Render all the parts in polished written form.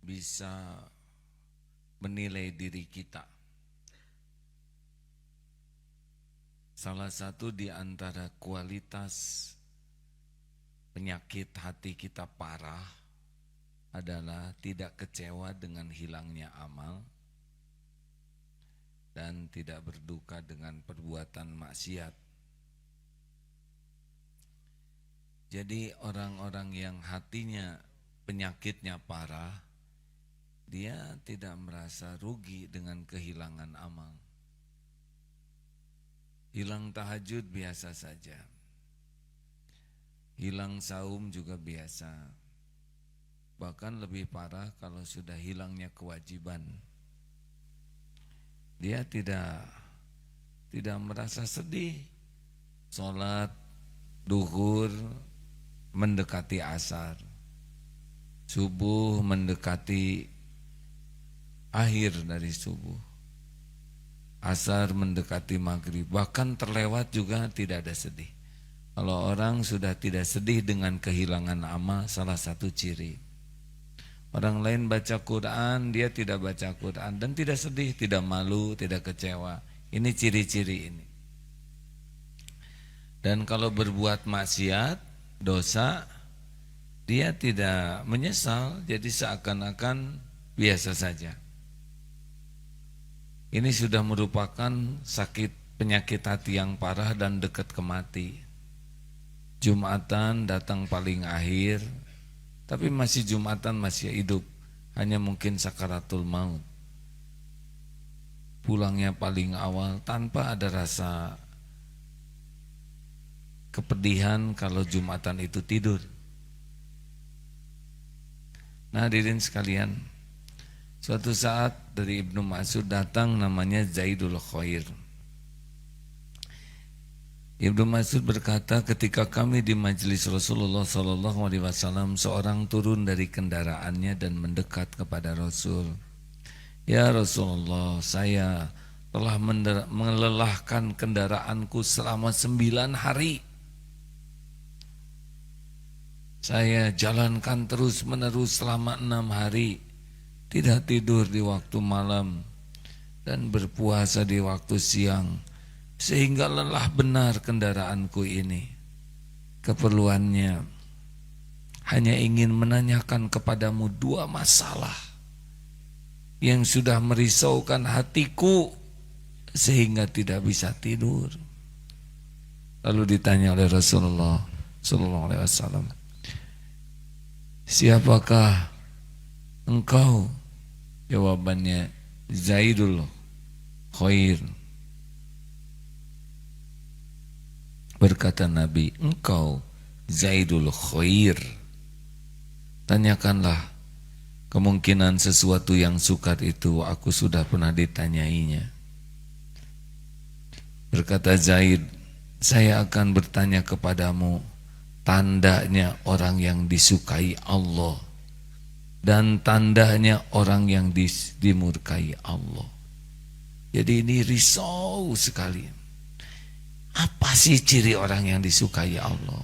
bisa menilai diri kita. Salah satu di antara kualitas penyakit hati kita parah adalah tidak kecewa dengan hilangnya amal dan tidak berduka dengan perbuatan maksiat. Jadi orang-orang yang hatinya penyakitnya parah, dia tidak merasa rugi dengan kehilangan amal. Hilang tahajud biasa saja. Hilang saum juga biasa. Bahkan lebih parah kalau sudah hilangnya kewajiban. Dia tidak merasa sedih. Sholat, duhur, mendekati asar. Subuh mendekati akhir dari subuh. Asar mendekati maghrib. Bahkan terlewat juga tidak ada sedih. Kalau orang sudah tidak sedih dengan kehilangan amal, salah satu ciri. Orang lain baca Quran, dia tidak baca Quran dan tidak sedih, tidak malu, tidak kecewa. Ini ciri-ciri ini. Dan kalau berbuat maksiat, dosa, dia tidak menyesal, jadi seakan-akan biasa saja. Ini sudah merupakan sakit penyakit hati yang parah dan dekat ke mati. Jumatan datang paling akhir, tapi masih Jumatan, masih hidup, hanya mungkin sakaratul maut. Pulangnya paling awal tanpa ada rasa kepedihan kalau Jumatan itu tidur. Nah, hadirin sekalian, suatu saat dari Ibnu Mas'ud datang namanya Zaidul Khair. Ibnu Mas'ud berkata, ketika kami di majelis Rasulullah SAW, seorang turun dari kendaraannya dan mendekat kepada Rasul. Ya Rasulullah, saya telah melelahkan kendaraanku selama 9 hari. Saya jalankan terus menerus selama 6 hari. Tidak tidur di waktu malam dan berpuasa di waktu siang, sehingga lelah benar kendaraanku ini. Keperluannya hanya ingin menanyakan kepadamu 2 masalah yang sudah merisaukan hatiku sehingga tidak bisa tidur. Lalu ditanya oleh Rasulullah SAW, siapakah engkau? Jawabannya, Zaidul Khair. Berkata Nabi, engkau Zaidul Khair. Tanyakanlah, kemungkinan sesuatu yang sukar itu aku sudah pernah ditanyainya. Berkata Zaid, saya akan bertanya kepadamu tandanya orang yang disukai Allah dan tandanya orang yang dimurkai Allah. Jadi ini risau sekali. Apa sih ciri orang yang disukai Allah?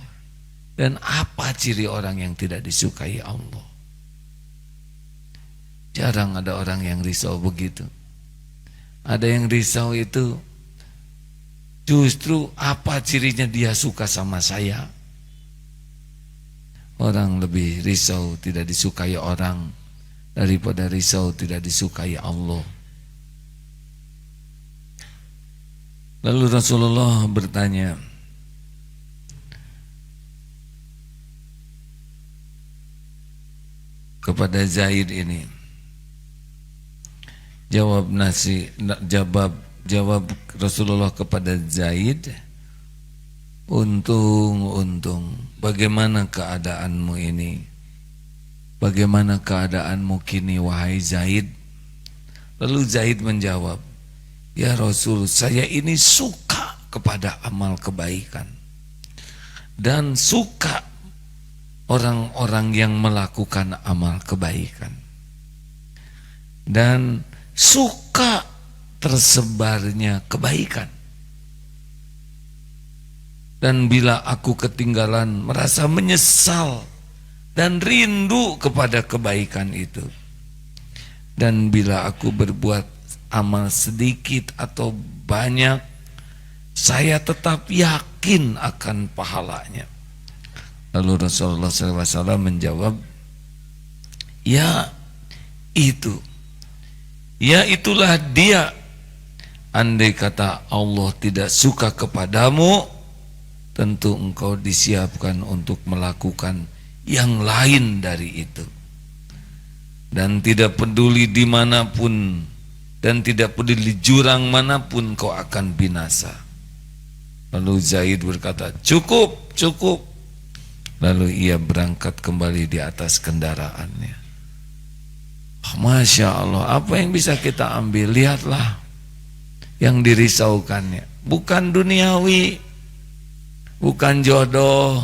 Dan apa ciri orang yang tidak disukai Allah? Jarang ada orang yang risau begitu. Ada yang risau itu justru apa cirinya dia suka sama saya. Orang lebih risau tidak disukai orang daripada risau tidak disukai Allah. Lalu Rasulullah bertanya, kepada Zaid ini, jawab Rasulullah kepada Zaid, untung, bagaimana keadaanmu ini? Bagaimana keadaanmu kini wahai Zaid? Lalu Zaid menjawab, ya Rasul, saya ini suka kepada amal kebaikan dan suka orang-orang yang melakukan amal kebaikan dan suka tersebarnya kebaikan. Dan bila aku ketinggalan, merasa menyesal dan rindu kepada kebaikan itu. Dan bila aku berbuat amal sedikit atau banyak, saya tetap yakin akan pahalanya. Lalu Rasulullah SAW menjawab, ya itu, ya itulah dia. Andai kata Allah tidak suka kepadamu, tentu engkau disiapkan untuk melakukan yang lain dari itu. Dan tidak peduli dimanapun, dan tidak peduli jurang manapun, kau akan binasa. Lalu Zaid berkata, cukup, cukup. Lalu ia berangkat kembali di atas kendaraannya. Masya Allah, apa yang bisa kita ambil? Lihatlah yang dirisaukannya, bukan duniawi, bukan jodoh,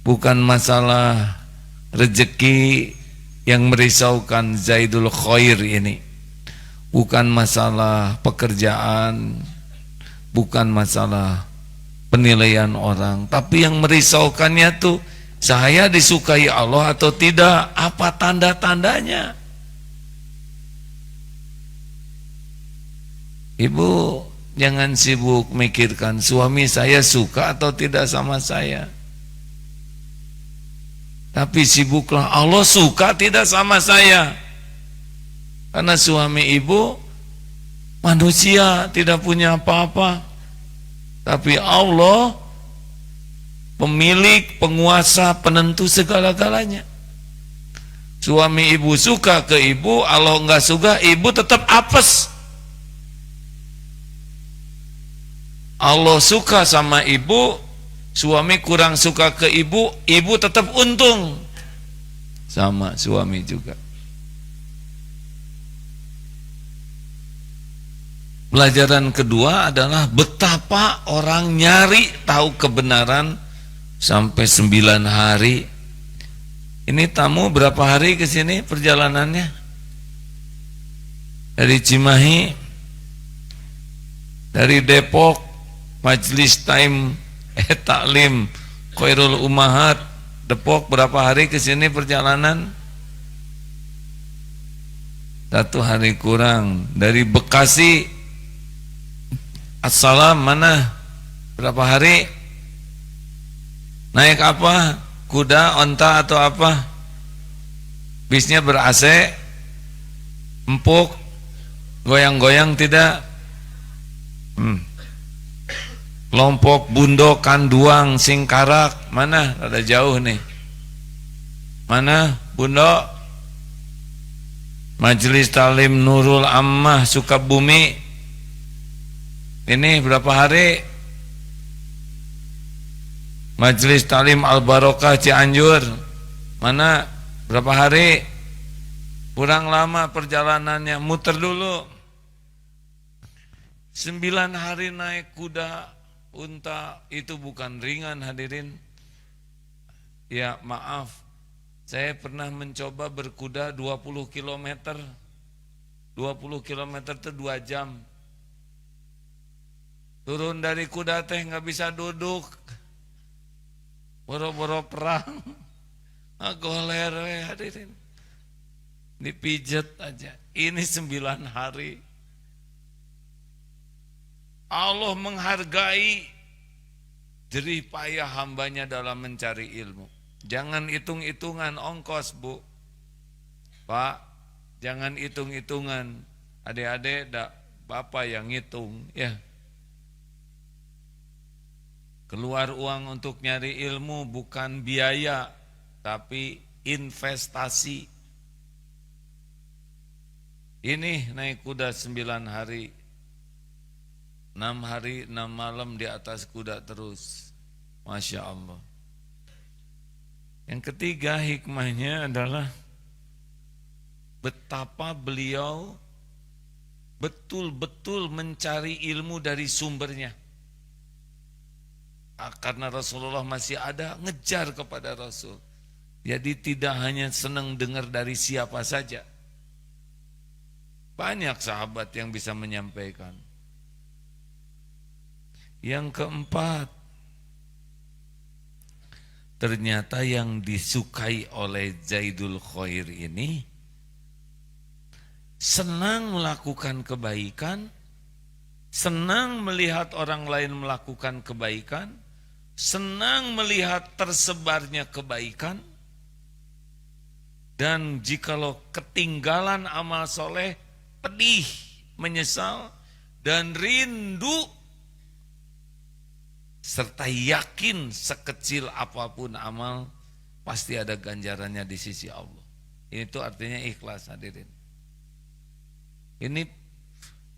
bukan masalah rezeki yang merisaukan Zaidul Khair ini, bukan masalah pekerjaan, bukan masalah penilaian orang, tapi yang merisaukannya tuh, saya disukai Allah atau tidak, apa tanda-tandanya? Ibu jangan sibuk mikirkan suami saya suka atau tidak sama saya, tapi sibuklah Allah suka tidak sama saya. Karena suami ibu manusia, tidak punya apa-apa, tapi Allah pemilik, penguasa, penentu segala-galanya. Suami ibu suka ke ibu, Allah enggak suka, ibu tetap apes. Allah suka sama ibu, suami kurang suka ke ibu, ibu tetap untung sama suami juga. Pelajaran kedua adalah betapa orang nyari tahu kebenaran sampai 9 hari. Ini tamu berapa hari ke sini perjalanannya? Dari Cimahi, dari Depok, Majelis Taklim Khairul Ummahat Depok, berapa hari ke sini perjalanan? 1 hari kurang. Dari Bekasi Assalam mana? Berapa hari? Naik apa? Kuda, onta atau apa? Bisnya ber-AC? Empuk? Goyang-goyang tidak? Lompok, Bundo, Kanduang, Singkarak, mana? Rada jauh nih. Mana? Bundo? Majelis Talim Nurul Ammah Sukabumi. Ini berapa hari? Majelis Talim Al-Barokah Cianjur. Mana? Berapa hari? Kurang lama perjalanannya, muter dulu. 9 hari naik kuda, unta, itu bukan ringan hadirin. Ya maaf, saya pernah mencoba berkuda 20 km. 20 km itu 2 jam. Turun dari kuda teh nggak bisa duduk, boro-boro perang, goler hadirin, dipijet aja. Ini 9 hari. Allah menghargai jerih payah hambanya dalam mencari ilmu. Jangan hitung-hitungan ongkos, Bu, Pak, jangan hitung-hitungan. Adik-adik, Bapak yang ngitung, ya. Keluar uang untuk nyari ilmu bukan biaya, tapi investasi. Ini naik kuda 9 hari, 6 hari 6 malam di atas kuda terus. Masya Allah. Yang ketiga hikmahnya adalah betapa beliau betul-betul mencari ilmu dari sumbernya. Karena Rasulullah masih ada, ngejar kepada Rasul. Jadi tidak hanya senang dengar dari siapa saja. Banyak sahabat yang bisa menyampaikan. Yang keempat, ternyata yang disukai oleh Zaidul Khair ini senang melakukan kebaikan, senang melihat orang lain melakukan kebaikan, senang melihat tersebarnya kebaikan, dan jikalau ketinggalan amal soleh, pedih, menyesal, dan rindu, serta yakin sekecil apapun amal, pasti ada ganjarannya di sisi Allah. Itu artinya ikhlas, hadirin.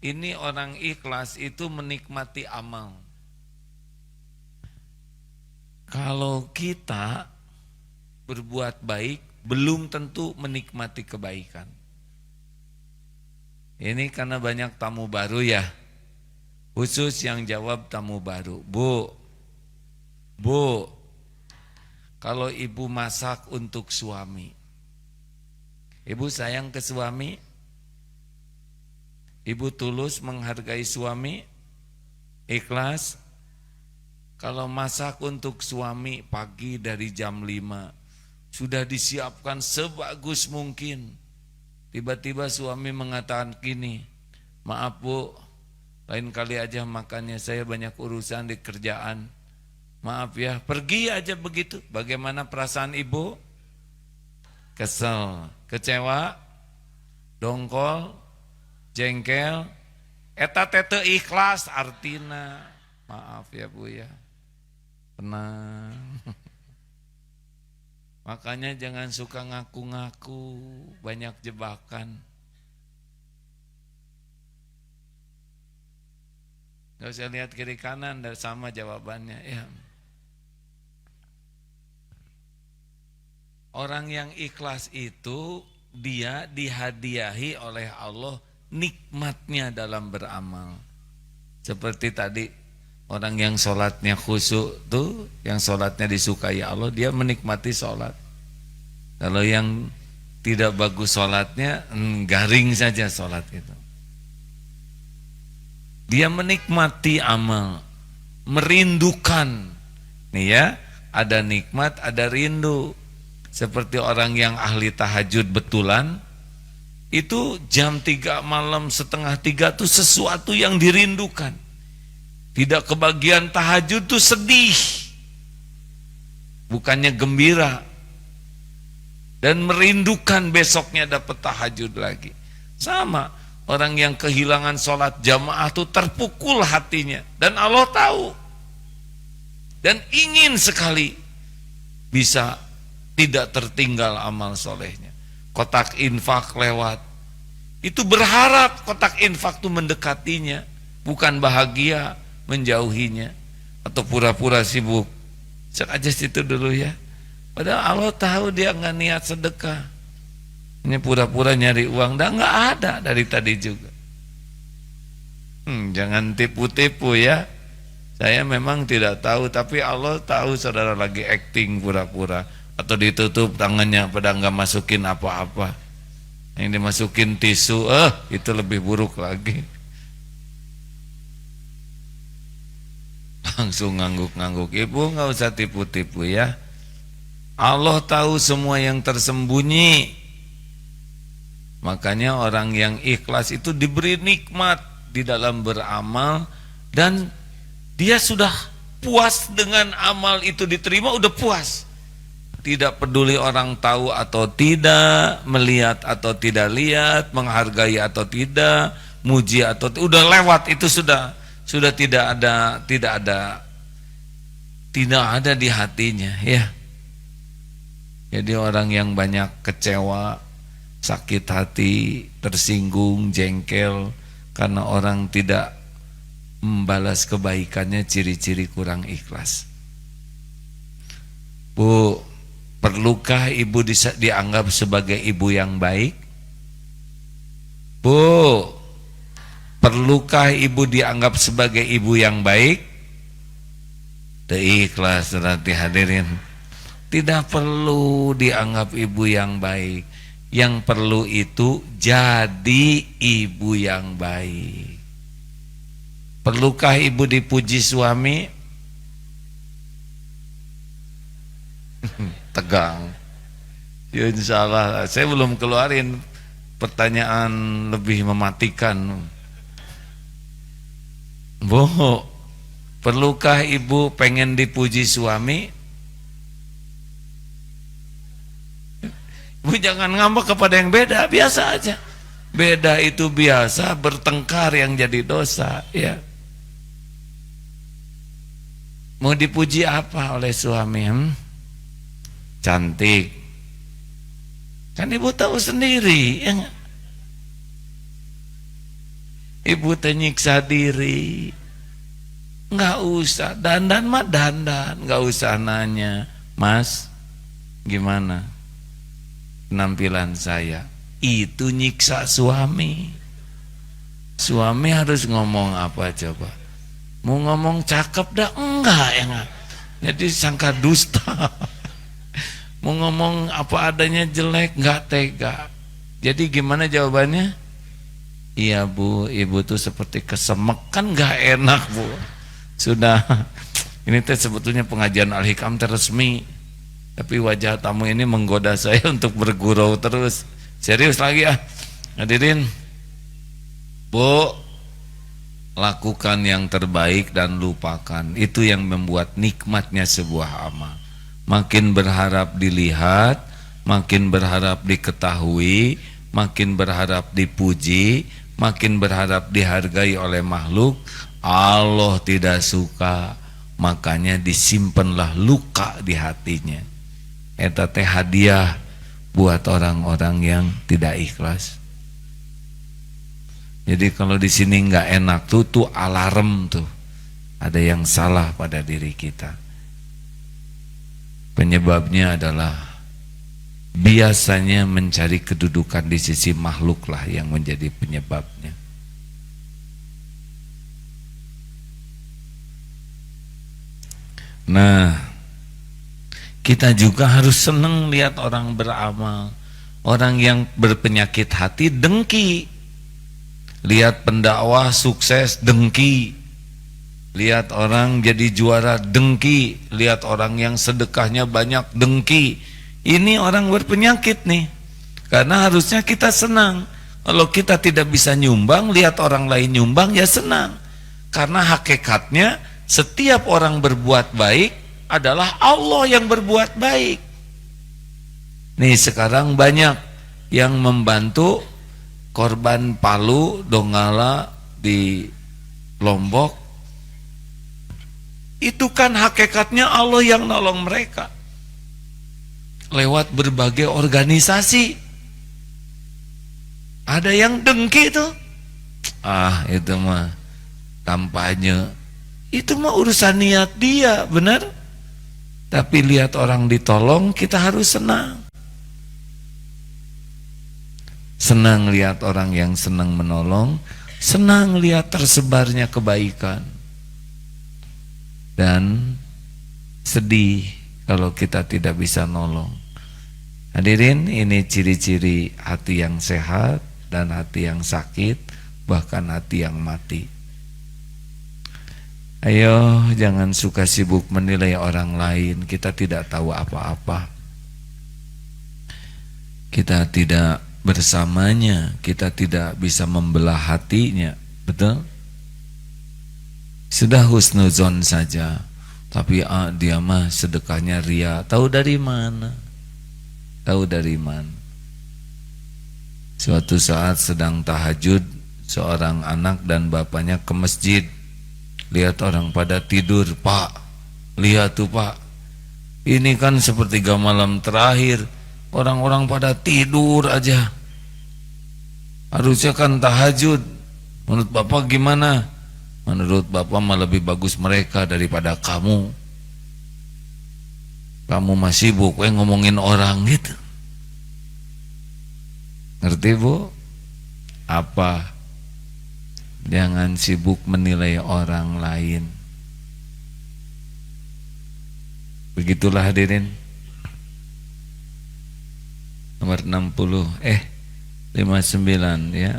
Ini orang ikhlas itu menikmati amal. Kalau kita berbuat baik, belum tentu menikmati kebaikan. Ini karena banyak tamu baru ya. Khusus yang jawab tamu baru. Bu, kalau ibu masak untuk suami, ibu sayang ke suami? Ibu tulus menghargai suami? Ikhlas? Kalau masak untuk suami pagi dari jam 5, sudah disiapkan sebagus mungkin. Tiba-tiba suami mengatakan gini, maaf bu, lain kali aja makannya, saya banyak urusan di kerjaan. Maaf ya, pergi aja begitu. Bagaimana perasaan ibu? Kesel, kecewa, dongkol, jengkel, eta tete ikhlas artina. Maaf ya bu ya, tenang. Makanya jangan suka ngaku-ngaku, banyak jebakan. Gak usah lihat kiri kanan, dan sama jawabannya ya. Orang yang ikhlas itu dia dihadiahi oleh Allah nikmatnya dalam beramal. Seperti tadi orang yang sholatnya khusyuk tuh, yang sholatnya disukai Allah, dia menikmati sholat. Kalau yang tidak bagus sholatnya, garing saja sholat itu. Dia menikmati amal, merindukan. Nih ya, ada nikmat, ada rindu. Seperti orang yang ahli tahajud betulan, itu jam 3 malam, setengah 3 itu sesuatu yang dirindukan. Tidak kebagian tahajud itu sedih, bukannya gembira. Dan merindukan besoknya dapat tahajud lagi. Sama, orang yang kehilangan sholat jamaah itu terpukul hatinya. Dan Allah tahu. Dan ingin sekali bisa tidak tertinggal amal solehnya. Kotak infak lewat, itu berharap kotak infak itu mendekatinya, bukan bahagia menjauhinya atau pura-pura sibuk. Cek aja situ dulu ya. Padahal Allah tahu dia nggak niat sedekah. Ini pura-pura nyari uang, dah nggak ada dari tadi juga. Jangan tipu-tipu ya. Saya memang tidak tahu, tapi Allah tahu saudara lagi acting pura-pura. Atau ditutup tangannya pada nggak masukin apa-apa. Yang dimasukin tisu, itu lebih buruk lagi. Langsung ngangguk-ngangguk. Ibu nggak usah tipu-tipu ya. Allah tahu semua yang tersembunyi. Makanya orang yang ikhlas itu diberi nikmat di dalam beramal, dan dia sudah puas dengan amal itu diterima, udah puas. Tidak peduli orang tahu atau tidak, melihat atau tidak lihat, menghargai atau tidak, muji atau udah lewat, itu sudah tidak ada di hatinya ya. Jadi orang yang banyak kecewa, sakit hati, tersinggung, jengkel karena orang tidak membalas kebaikannya, ciri-ciri kurang ikhlas. Bu, perlukah ibu dianggap sebagai ibu yang baik? Bu, perlukah ibu dianggap sebagai ibu yang baik? Ikhlas nanti hadirin. Tidak perlu dianggap ibu yang baik. Yang perlu itu jadi ibu yang baik. Perlukah ibu dipuji suami? Tegang. Ya insya Allah, saya belum keluarin pertanyaan lebih mematikan. Bu, perlukah ibu pengen dipuji suami? Ibu jangan ngambek kepada yang beda, biasa aja. Beda itu biasa, bertengkar yang jadi dosa, ya. Mau dipuji apa oleh suami? Cantik. Kan ibu tahu sendiri, ya gak? Ibu nyiksa diri. Nggak usah dandan mah dandan, nggak usah nanya, Mas, gimana penampilan saya? Itu nyiksa suami. Suami harus ngomong apa coba? Mau ngomong cakep dah enggak ya enggak. Jadi sangka dusta. Mau ngomong apa adanya jelek enggak tega. Jadi gimana jawabannya? Iya Bu, ibu tuh seperti kesemek, kan enggak enak Bu. Sudah, ini teh sebetulnya pengajian Al-Hikam resmi, tapi wajah tamu ini menggoda saya untuk bergurau terus. Serius lagi ya, hadirin. Bu, lakukan yang terbaik dan lupakan. Itu yang membuat nikmatnya sebuah amal. Makin berharap dilihat, makin berharap diketahui, makin berharap dipuji, makin berharap dihargai oleh makhluk, Allah tidak suka. Makanya disimpanlah luka di hatinya. Eta teh hadiah buat orang-orang yang tidak ikhlas. Jadi kalau di sini nggak enak tuh alarm tuh, ada yang salah pada diri kita. Penyebabnya adalah biasanya mencari kedudukan di sisi makhluk lah yang menjadi penyebabnya. Nah, kita juga harus senang lihat orang beramal. Orang yang berpenyakit hati dengki. Lihat pendakwah sukses dengki. Lihat orang jadi juara dengki. Lihat orang yang sedekahnya banyak dengki. Ini orang berpenyakit nih. Karena harusnya kita senang. Kalau kita tidak bisa nyumbang, lihat orang lain nyumbang ya senang. Karena hakikatnya setiap orang berbuat baik adalah Allah yang berbuat baik. Nih sekarang banyak yang membantu korban Palu, Donggala di Lombok. Itu kan hakikatnya Allah yang nolong mereka lewat berbagai organisasi. Ada yang dengki tuh, itu mah kampanye, itu mah urusan niat dia, benar. Tapi lihat orang ditolong, kita harus senang. Senang lihat orang yang senang menolong, senang lihat tersebarnya kebaikan. Dan sedih kalau kita tidak bisa nolong. Hadirin, ini ciri-ciri hati yang sehat dan hati yang sakit, bahkan hati yang mati. Ayo, jangan suka sibuk menilai orang lain. Kita tidak tahu apa-apa. Kita tidak bersamanya, kita tidak bisa membelah hatinya. Betul? Sudah husnuzon saja. Tapi dia mah sedekahnya ria. Tahu dari mana? Tahu dari mana? Suatu saat sedang tahajud, seorang anak dan bapaknya ke masjid. Lihat orang pada tidur. Pak, lihat tuh Pak, ini kan sepertiga malam terakhir, orang-orang pada tidur aja. Harusnya kan tahajud. Menurut Bapak gimana? Menurut Bapak mah lebih bagus mereka daripada kamu. Kamu masih sibuk ngomongin orang gitu. Ngerti Bu? Apa? Jangan sibuk menilai orang lain. Begitulah hadirin. Nomor 60 59 ya.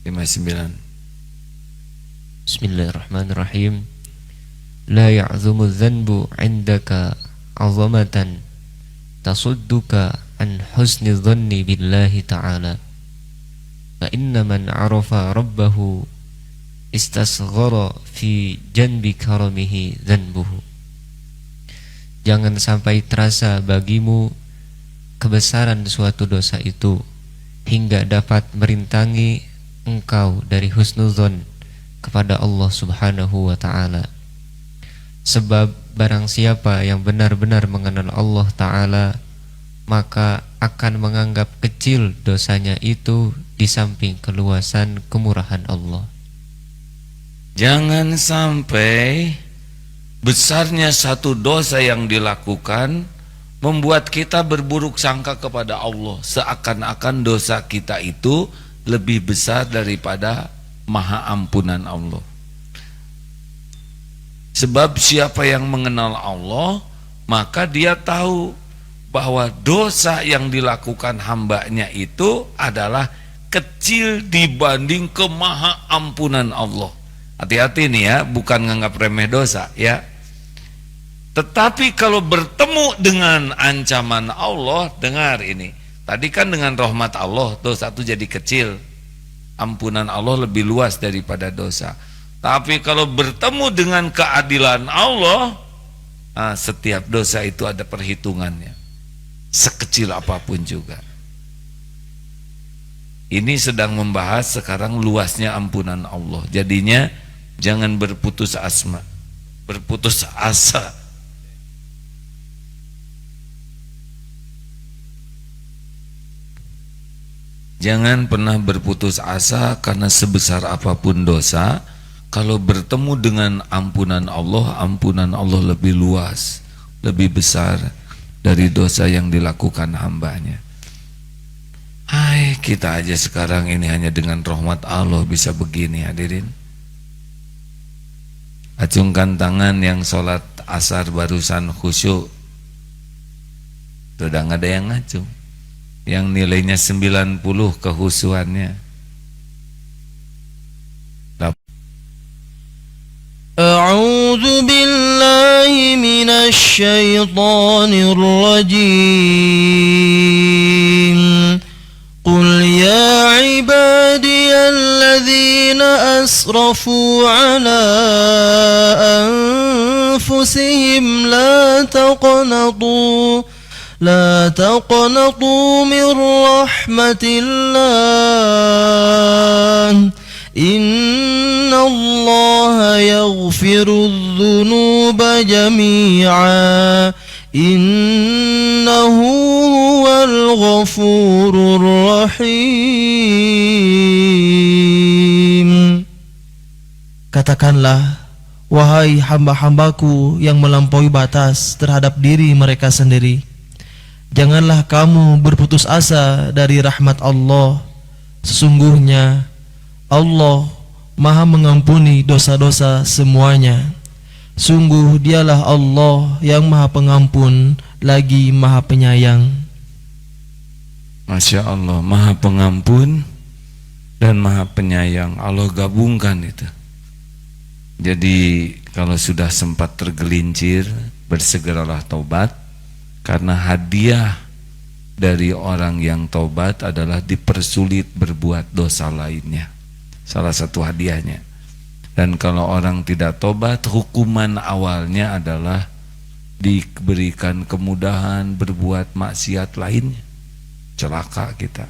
59. Bismillahirrahmanirrahim. La ya'zumu dzanbu 'indaka 'azamatan tasudduka an husni dhanni billahi ta'ala. Fa inna man arafa rabbahu istasghara fi janbi karamihi dhanbuhu. Jangan sampai terasa bagimu kebesaran suatu dosa itu hingga dapat merintangi engkau dari husnudzon kepada Allah Subhanahu wa ta'ala. Sebab barang siapa yang benar-benar mengenal Allah Ta'ala, maka akan menganggap kecil dosanya itu di samping keluasan kemurahan Allah. Jangan sampai besarnya satu dosa yang dilakukan membuat kita berburuk sangka kepada Allah, seakan-akan dosa kita itu lebih besar daripada maha ampunan Allah. Sebab siapa yang mengenal Allah, maka dia tahu bahwa dosa yang dilakukan hambanya itu adalah kecil dibanding kemaha ampunan Allah. Hati-hati nih ya, bukan nganggap remeh dosa ya. Tetapi kalau bertemu dengan ancaman Allah, dengar ini. Tadi kan dengan rahmat Allah dosa itu jadi kecil, ampunan Allah lebih luas daripada dosa. Tapi kalau bertemu dengan keadilan Allah, setiap dosa itu ada perhitungannya, sekecil apapun juga. Ini sedang membahas sekarang luasnya ampunan Allah. Jadinya jangan berputus asa. Jangan pernah berputus asa karena sebesar apapun dosa, kalau bertemu dengan ampunan Allah lebih luas, lebih besar dari dosa yang dilakukan hambanya. Hai, kita aja sekarang ini hanya dengan rahmat Allah bisa begini, hadirin. Acungkan tangan yang sholat asar barusan khusyuk. Sudah nggak ada yang ngacung. Yang nilainya 90 kehusuannya. A'udzu billahi minasy syaithanir rajim. Qul ya ibadiyalladzina asrafu ala anfusihim la taqnatu min rahmatillah. Innallaha yaghfirudz-dzunuba jami'a. Innahu huwal ghafurur rahim. Katakanlah, wahai hamba-hambaku yang melampaui batas terhadap diri mereka sendiri, janganlah kamu berputus asa dari rahmat Allah. Sesungguhnya Allah Maha mengampuni dosa-dosa semuanya. Sungguh dialah Allah yang Maha Pengampun lagi Maha Penyayang. Masya Allah, Maha Pengampun dan Maha Penyayang. Allah gabungkan itu. Jadi kalau sudah sempat tergelincir, bersegeralah taubat, karena hadiah dari orang yang taubat adalah dipersulit berbuat dosa lainnya. Salah satu hadiahnya. Dan kalau orang tidak tobat, hukuman awalnya adalah diberikan kemudahan berbuat maksiat lainnya. Celaka kita.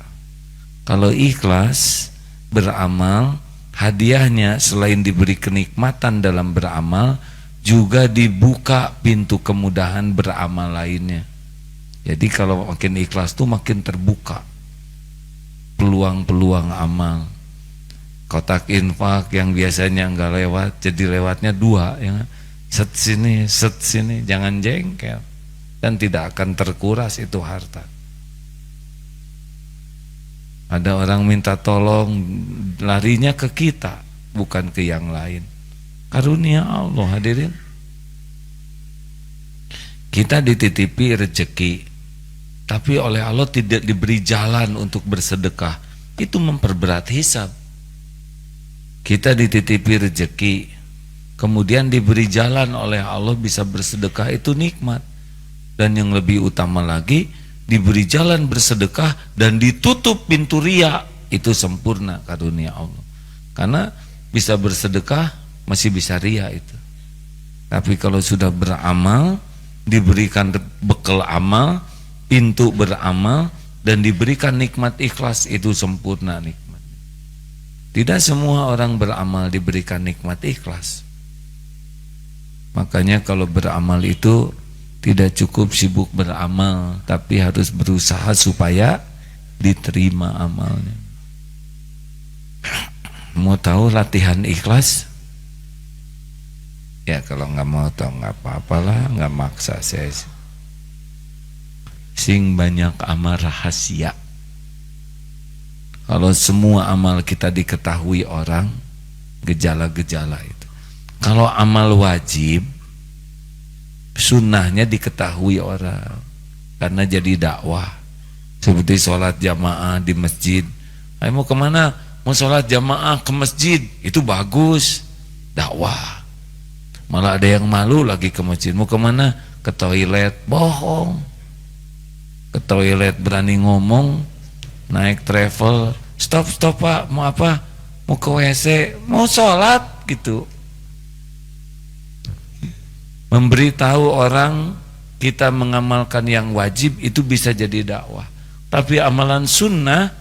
Kalau ikhlas beramal, hadiahnya selain diberi kenikmatan dalam beramal, juga dibuka pintu kemudahan beramal lainnya. Jadi kalau makin ikhlas tuh makin terbuka peluang-peluang amal. Kotak infak yang biasanya enggak lewat jadi lewatnya 2 ya. Set sini, jangan jengkel, dan tidak akan terkuras itu harta. Ada orang minta tolong, larinya ke kita, bukan ke yang lain. Karunia Allah, hadirin. Kita dititipi rezeki, tapi oleh Allah tidak diberi jalan untuk bersedekah. Itu memperberat hisab. Kita dititipi rezeki, kemudian diberi jalan oleh Allah bisa bersedekah, itu nikmat. Dan yang lebih utama lagi, diberi jalan bersedekah dan ditutup pintu riya, itu sempurna karunia Allah. Karena bisa bersedekah masih bisa riya itu. Tapi kalau sudah beramal, diberikan bekal amal, pintu beramal, dan diberikan nikmat ikhlas, itu sempurna nikmat. Tidak semua orang beramal diberikan nikmat ikhlas. Makanya kalau beramal itu tidak cukup sibuk beramal, tapi harus berusaha supaya diterima amalnya. Mau tahu latihan ikhlas? Ya kalau nggak mau tahu nggak apa-apalah, nggak maksa saya. Sing banyak amal rahasia. Kalau semua amal kita diketahui orang, gejala-gejala itu. Kalau amal wajib, sunnahnya diketahui orang, karena jadi dakwah. Seperti sholat jamaah di masjid. Ayo mau kemana? Mau sholat jamaah ke masjid, itu bagus, dakwah. Malah ada yang malu lagi ke masjid. Mau kemana? Ke toilet, bohong. Ke toilet berani ngomong, naik travel, stop pak, mau apa? Mau ke WC, mau sholat gitu. Memberitahu orang kita mengamalkan yang wajib itu bisa jadi dakwah. Tapi amalan sunnah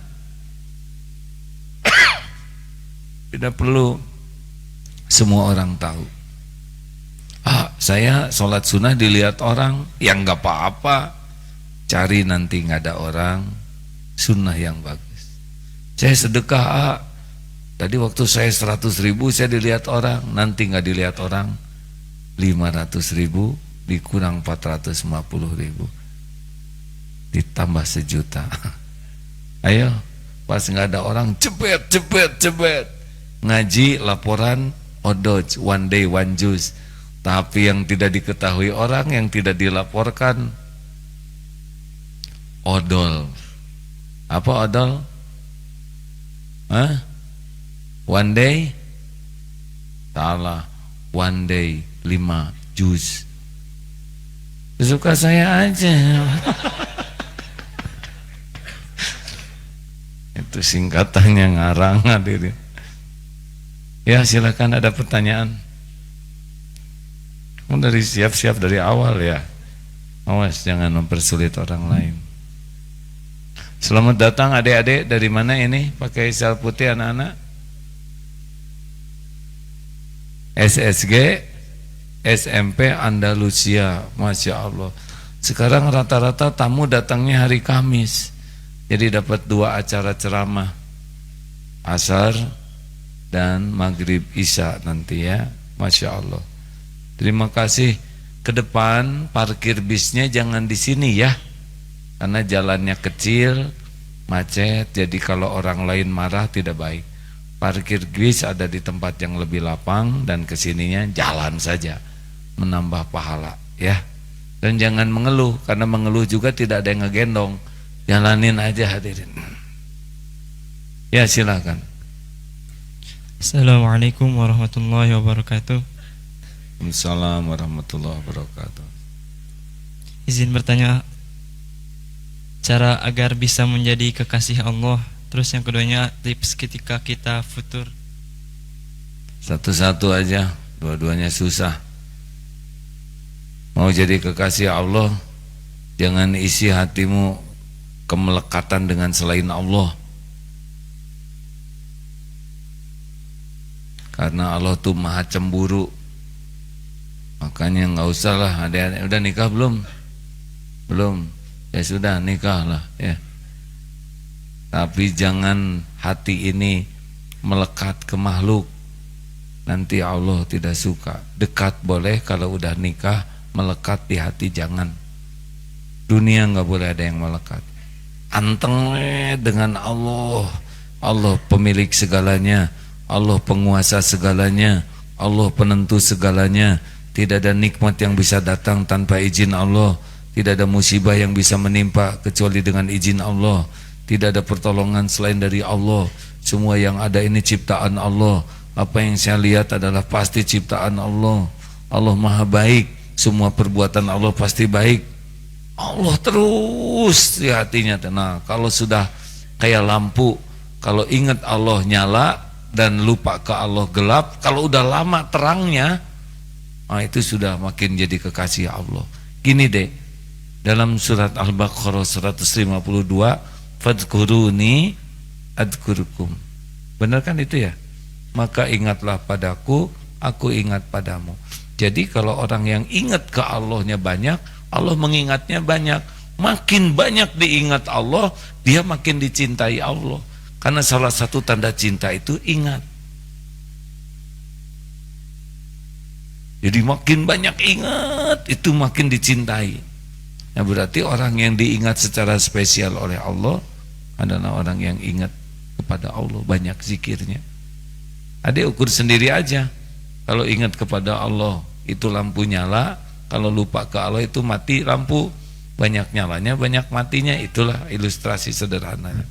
tidak perlu semua orang tahu. Saya sholat sunnah dilihat orang, yang nggak apa-apa. Cari nanti nggak ada orang, sunnah yang bagus. Saya sedekah, tadi waktu saya 100.000 saya dilihat orang, nanti nggak dilihat orang. 500.000 dikurang 450.000 ditambah 1 juta. Ayo, pas nggak ada orang, cepet ngaji laporan odoj, one day one juice. Tapi yang tidak diketahui orang, yang tidak dilaporkan, odol. Apa odol? One day, salah. One day 5 juz. Suka saya aja. Itu singkatannya ngarang hadirin. Ya silakan, ada pertanyaan. Dari siap-siap dari awal ya. Awas jangan mempersulit orang lain. Selamat datang adik-adik, dari mana ini? Pakai sel putih anak-anak? SSG SMP Andalusia, Masya Allah. Sekarang rata-rata tamu datangnya hari Kamis, jadi dapat 2 acara ceramah, Asar dan Maghrib Isya nanti ya. Masya Allah. Terima kasih. Ke depan parkir bisnya jangan di sini ya, karena jalannya kecil, macet, jadi kalau orang lain marah tidak baik. Parkir bis ada di tempat yang lebih lapang, dan kesininya jalan saja, menambah pahala ya. Dan jangan mengeluh, karena mengeluh juga tidak ada yang ngegendong. Jalanin aja hadirin. Ya silakan. Assalamualaikum warahmatullahi wabarakatuh. Waalaikumsalam warahmatullahi wabarakatuh. Izin bertanya, cara agar bisa menjadi kekasih Allah. Terus yang keduanya, tips ketika kita futur. Satu-satu aja, dua-duanya susah. Mau jadi kekasih Allah, jangan isi hatimu kemelekatan dengan selain Allah. Karena Allah tuh maha cemburu. Makanya nggak usah lah, adik-adik udah nikah belum? Belum. Ya sudah, nikah lah ya. Tapi jangan hati ini melekat ke makhluk. Nanti Allah tidak suka. Dekat boleh, kalau udah nikah melekat di hati jangan. Dunia nggak boleh ada yang melekat. Anteng dengan Allah. Allah pemilik segalanya, Allah penguasa segalanya, Allah penentu segalanya. Tidak ada nikmat yang bisa datang tanpa izin Allah. Tidak ada musibah yang bisa menimpa kecuali dengan izin Allah. Tidak ada pertolongan selain dari Allah. Semua yang ada ini ciptaan Allah. Apa yang saya lihat adalah pasti ciptaan Allah. Allah maha baik. Semua perbuatan Allah pasti baik. Allah terus di hatinya. Nah, kalau sudah kayak lampu, kalau ingat Allah nyala dan lupa ke Allah gelap, kalau udah lama terangnya, itu sudah makin jadi kekasih Allah. Gini deh, dalam surat Al-Baqarah 152, fadhkuruni adkurukum. Benar kan itu ya? Maka ingatlah padaku, aku ingat padamu. Jadi kalau orang yang ingat ke Allahnya banyak, Allah mengingatnya banyak. Makin banyak diingat Allah, dia makin dicintai Allah. Karena salah satu tanda cinta itu ingat. Jadi makin banyak ingat, itu makin dicintai. Nah, berarti orang yang diingat secara spesial oleh Allah adalah orang yang ingat kepada Allah, banyak zikirnya. Adik ukur sendiri aja. Kalau ingat kepada Allah itu lampu nyala, kalau lupa ke Allah itu mati lampu. Banyak nyalanya, banyak matinya. Itulah ilustrasi sederhananya.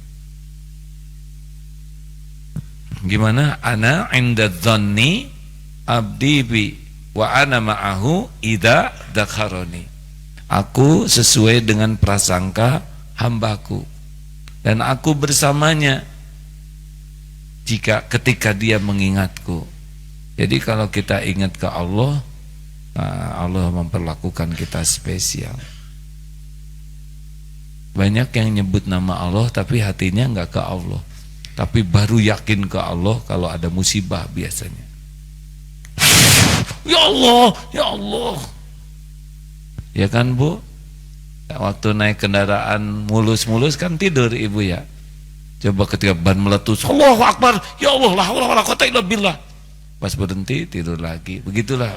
Gimana? Ana inda dhanni abdi bi wa ana ma'ahu idza dzakharani. Aku sesuai dengan prasangka hambaku, dan aku bersamanya ketika dia mengingatku. Jadi kalau kita ingat ke Allah, Allah memperlakukan kita spesial. Banyak yang nyebut nama Allah tapi hatinya enggak ke Allah, tapi baru yakin ke Allah kalau ada musibah biasanya. Ya Allah, ya Allah. Ya kan Bu? Waktu naik kendaraan mulus-mulus kan tidur ibu ya. Coba ketika ban meletus, Allahu Akbar, ya Allah, la haula wala quwata illa billah. Pas berhenti tidur lagi. Begitulah.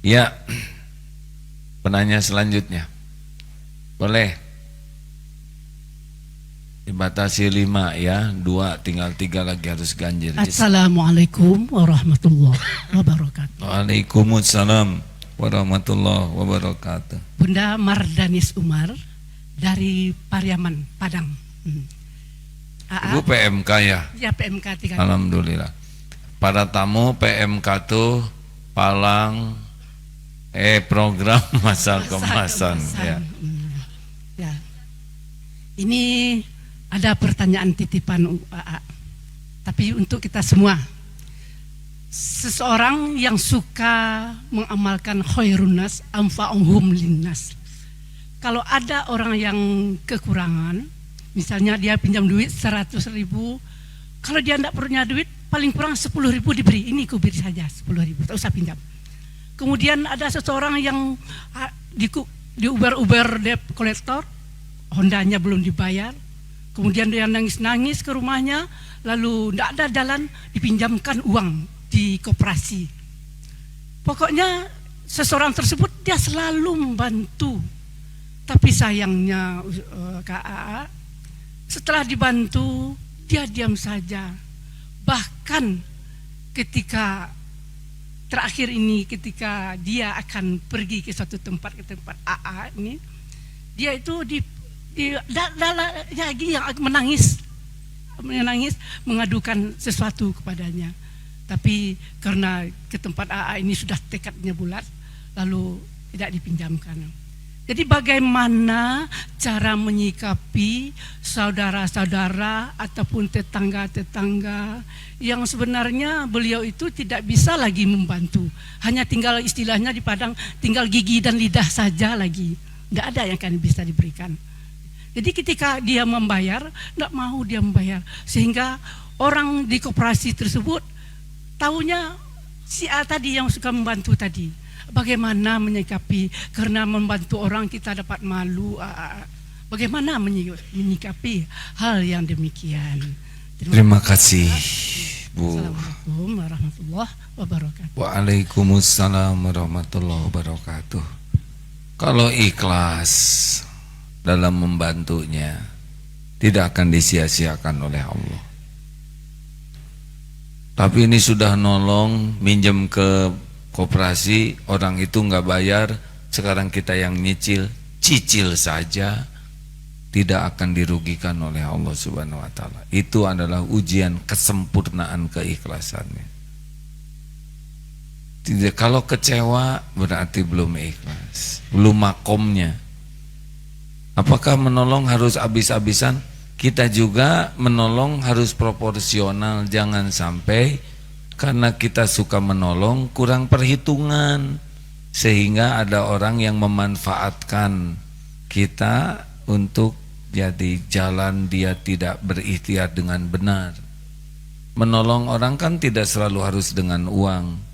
Ya. Penanya selanjutnya. Boleh. Dibatasi 5 ya, 2 tinggal 3 lagi harus ganjil. Assalamualaikum warahmatullahi wabarakatuh. Waalaikumsalam warahmatullahi wabarakatuh. Bunda Mardanis Umar dari Pariaman, Padang. Ibu PMK ya? Ya, PMK 3. Alhamdulillah. Para tamu PMK tuh Palang program masa kemasan ya. Ya. Ini ada pertanyaan titipan AA. Tapi untuk kita semua, seseorang yang suka mengamalkan khairun nas anfa'uhum linnas. Kalau ada orang yang kekurangan, misalnya dia pinjam duit 100.000, kalau dia tidak punya duit, paling kurang 10.000 diberi. Ini kuberi saja 10.000, tak usah pinjam. Kemudian ada seseorang yang di Uber debt collector, Hondanya belum dibayar. Kemudian dia nangis-nangis ke rumahnya, lalu tidak ada jalan, dipinjamkan uang di koperasi. Pokoknya seseorang tersebut dia selalu membantu. Tapi sayangnya KA, setelah dibantu dia diam saja. Bahkan ketika terakhir ini, ketika dia akan pergi ke suatu tempat, ke tempat AA ini, dia itu yang menangis mengadukan sesuatu kepadanya. Tapi karena ke tempat AA ini sudah tekadnya bulat, lalu tidak dipinjamkan. Jadi bagaimana cara menyikapi saudara-saudara ataupun tetangga-tetangga yang sebenarnya beliau itu tidak bisa lagi membantu, hanya tinggal istilahnya di Padang tinggal gigi dan lidah saja lagi, tidak ada yang akan bisa diberikan. Jadi ketika dia membayar, tidak mau dia membayar, sehingga orang di koperasi tersebut tahunya si A tadi yang suka membantu tadi. Bagaimana menyikapi, karena membantu orang kita dapat malu. Bagaimana menyikapi hal yang demikian? Terima kasih Bu. Assalamualaikum warahmatullahi wabarakatuh. Waalaikumsalam warahmatullahi wabarakatuh. Kalau ikhlas dalam membantunya, tidak akan disia-siakan oleh Allah. Tapi ini sudah nolong, minjem ke koperasi, orang itu nggak bayar, sekarang kita yang cicil saja, tidak akan dirugikan oleh Allah Subhanahu wa taala. Itu adalah ujian kesempurnaan keikhlasannya. Tidak, kalau kecewa berarti belum ikhlas, belum makomnya. Apakah menolong harus habis-habisan? Kita juga menolong harus proporsional, jangan sampai karena kita suka menolong kurang perhitungan sehingga ada orang yang memanfaatkan kita untuk jadi jalan dia tidak berikhtiar dengan benar. Menolong orang kan tidak selalu harus dengan uang.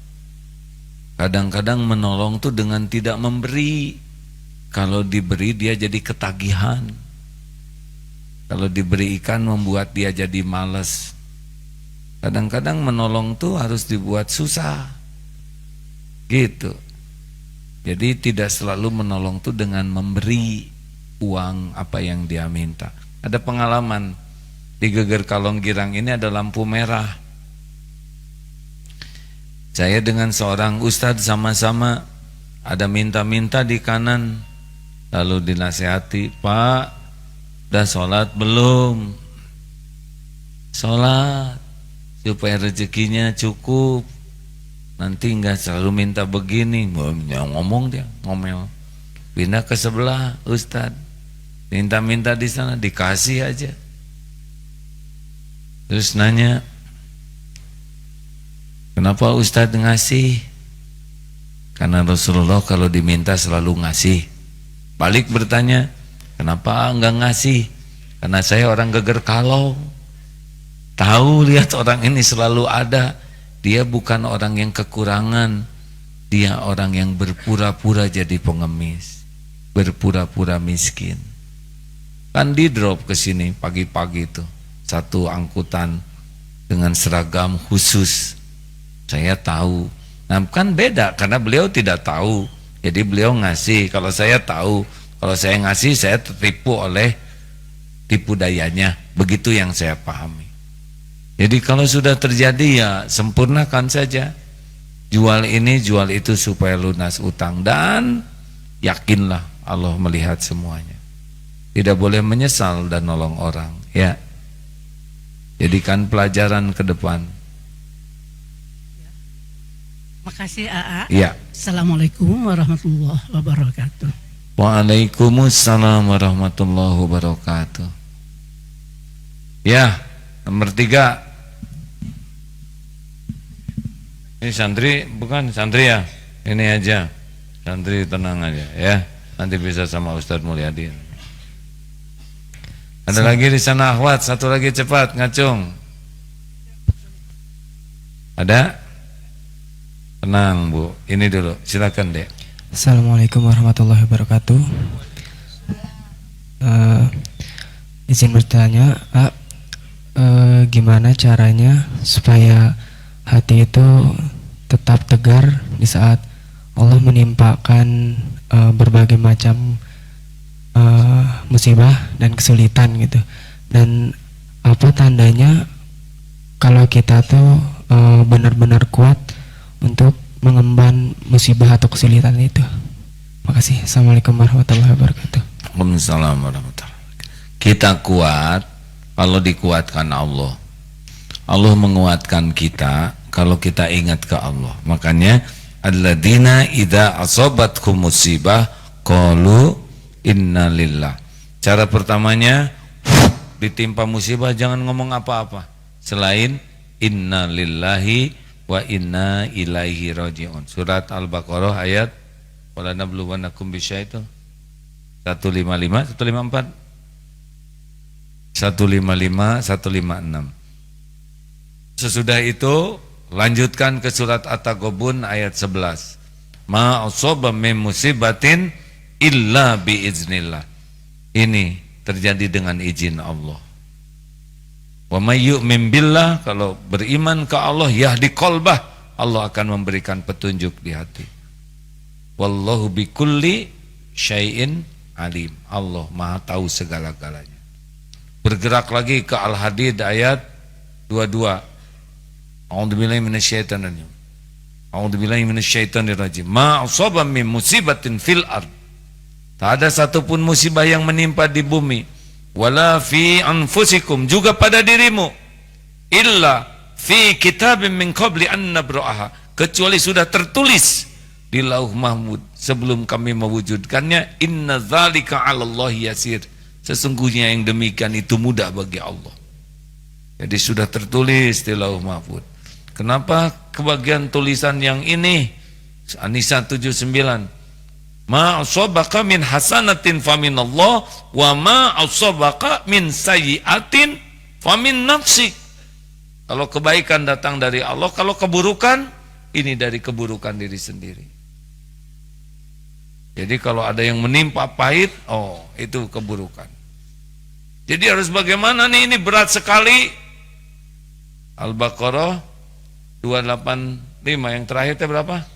Kadang-kadang menolong tuh dengan tidak memberi. Kalau diberi dia jadi ketagihan. Kalau diberi ikan membuat dia jadi malas. Kadang-kadang menolong tuh harus dibuat susah. Gitu. Jadi tidak selalu menolong tuh dengan memberi uang apa yang dia minta. Ada pengalaman di Geger Kalong Girang ini ada lampu merah. Saya dengan seorang ustadz sama-sama ada minta-minta di kanan. Lalu dinasihati, Pak, udah sholat belum? Sholat, supaya rezekinya cukup. Nanti enggak selalu minta begini. Ngomong dia, ngomel. Pindah ke sebelah ustadz. Minta-minta di sana, dikasih aja. Terus nanya, kenapa Ustadz ngasih? Karena Rasulullah kalau diminta selalu ngasih. Balik bertanya, kenapa enggak ngasih? Karena saya orang Geger Kalong. Tahu, lihat orang ini selalu ada. Dia bukan orang yang kekurangan. Dia orang yang berpura-pura jadi pengemis, berpura-pura miskin. Kan di drop ke sini pagi-pagi itu satu angkutan dengan seragam khusus. Saya tahu. Nah, kan beda karena beliau tidak tahu. Jadi beliau ngasih. Kalau saya tahu, kalau saya ngasih saya tertipu oleh tipu dayanya. Begitu yang saya pahami. Jadi kalau sudah terjadi ya sempurnakan saja. Jual ini, jual itu supaya lunas utang. Dan yakinlah Allah melihat semuanya. Tidak boleh menyesal dan nolong orang. Ya. Jadikan pelajaran ke depan. Makasih AA. Ya. Assalamualaikum warahmatullahi wabarakatuh. Waalaikumsalam warahmatullahi wabarakatuh. Ya, nomor 3. Ini santri, bukan santri ya? Ini aja. Santri tenang aja ya. Nanti bisa sama Ustadz Mulyadi. Ada lagi di sana akhwat, satu lagi cepat ngacung. Ada? Tenang Bu, ini dulu, silakan Dek. Assalamualaikum warahmatullahi wabarakatuh. Izin bertanya, gimana caranya supaya hati itu tetap tegar di saat Allah menimpakan berbagai macam musibah dan kesulitan gitu. Dan apa tandanya kalau kita tuh benar-benar kuat untuk mengemban musibah atau kesulitan itu? Makasih. Assalamualaikum warahmatullahi wabarakatuh. Waalaikumsalam warahmatullahi wabarakatuh. Kita kuat kalau dikuatkan Allah. Allah menguatkan kita kalau kita ingat ke Allah. Makanya alladzina idza asabatkum musibah qalu inna lillah. Cara pertamanya ditimpa musibah jangan ngomong apa-apa selain inna lillahi wa inna ilaihi raji'un. Surat Al-Baqarah ayat wala nabluwannakum bisyai'in 155 154 155 156. Sesudah itu lanjutkan ke surat At-Taghabun ayat 11. Ma asaba min musibatin illa biiznillah. Ini terjadi dengan izin Allah. Wa may yu'min billah, kalau beriman ke Allah yahdi qalbah, Allah akan memberikan petunjuk di hati. Wallahu bikulli syai'in alim. Allah Maha tahu segala-galanya. Bergerak lagi ke Al-Hadid ayat 22. A'udzubillahi minasyaitonir rajim. A'udzubillahi minasyaitonir rajim. Ma asaba min musibatin fil ard. Tak ada satupun musibah yang menimpa di bumi. Wala fi anfusikum, juga pada dirimu, illa fi kitabim min qabli an nabra'aha, kecuali sudah tertulis di Lauh Mahfuz sebelum kami mewujudkannya. Inna dzalika 'alallahi yasir. Sesungguhnya yang demikian itu mudah bagi Allah. Jadi sudah tertulis di Lauh Mahfuz. Kenapa kebagian tulisan yang ini? An-Nisa 79. Ma asabaka min hasanatin faminallah wa ma asabaka min sayyi'atin famin nafsik. Kalau kebaikan datang dari Allah, kalau keburukan ini dari keburukan diri sendiri. Jadi kalau ada yang menimpa pahit, oh itu keburukan. Jadi harus bagaimana nih, ini berat sekali. Al-Baqarah 285 yang terakhir itu berapa?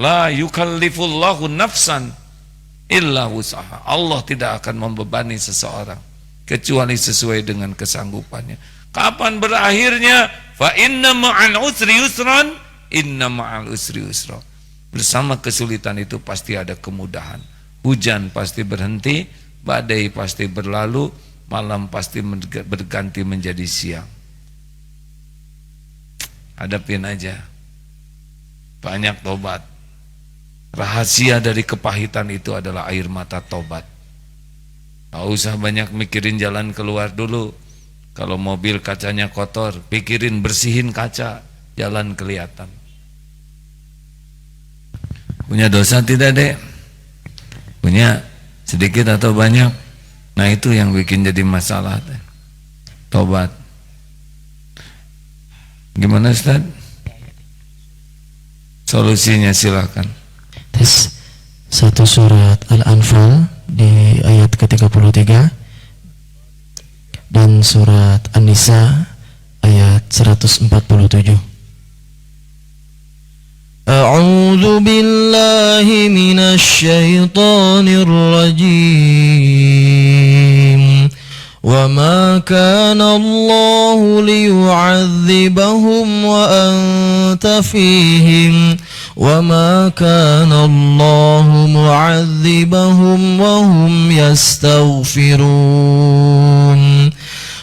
La yukallifullahu nafsan illa wus'aha. Allah tidak akan membebani seseorang kecuali sesuai dengan kesanggupannya. Kapan berakhirnya? Fa inna ma'al usri yusran, inna ma'al usri yusra. Bersama kesulitan itu pasti ada kemudahan. Hujan pasti berhenti, badai pasti berlalu, malam pasti berganti menjadi siang. Hadapin aja. Banyak tobat. Rahasia dari kepahitan itu adalah air mata tobat. Gak usah banyak mikirin jalan keluar dulu. Kalau mobil kacanya kotor, pikirin bersihin kaca, jalan kelihatan. Punya dosa tidak, Dek? Punya sedikit atau banyak? Nah itu yang bikin jadi masalah, Dek. Tobat. Gimana, Ustaz? Solusinya silakan. Tes 1 surat Al-Anfal di ayat ke-33 dan surat An-Nisa ayat 147. A'udzu billahi minasy syaithanir rajim. Wa ma kana Allahu liyu'adzibahum wa anta fihim wa ma kana Allahu mu'adzibahum wa hum yastaghfirun.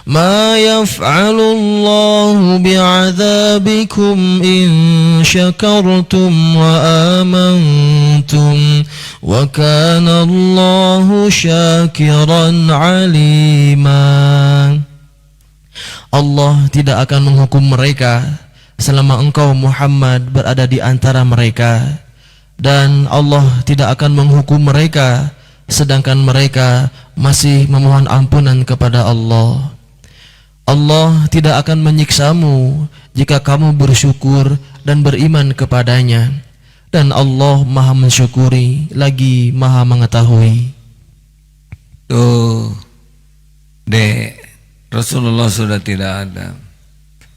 Ma yaf'alu Allahu bi'adzabikum in syakartum wa amantum wa kana Allahu syakiran alima. Allah tidak akan menghukum mereka selama engkau Muhammad berada di antara mereka, dan Allah tidak akan menghukum mereka sedangkan mereka masih memohon ampunan kepada Allah. Allah tidak akan menyiksamu jika kamu bersyukur dan beriman kepadanya, dan Allah maha mensyukuri lagi maha mengetahui. Tuh, Dek, Rasulullah sudah tidak ada.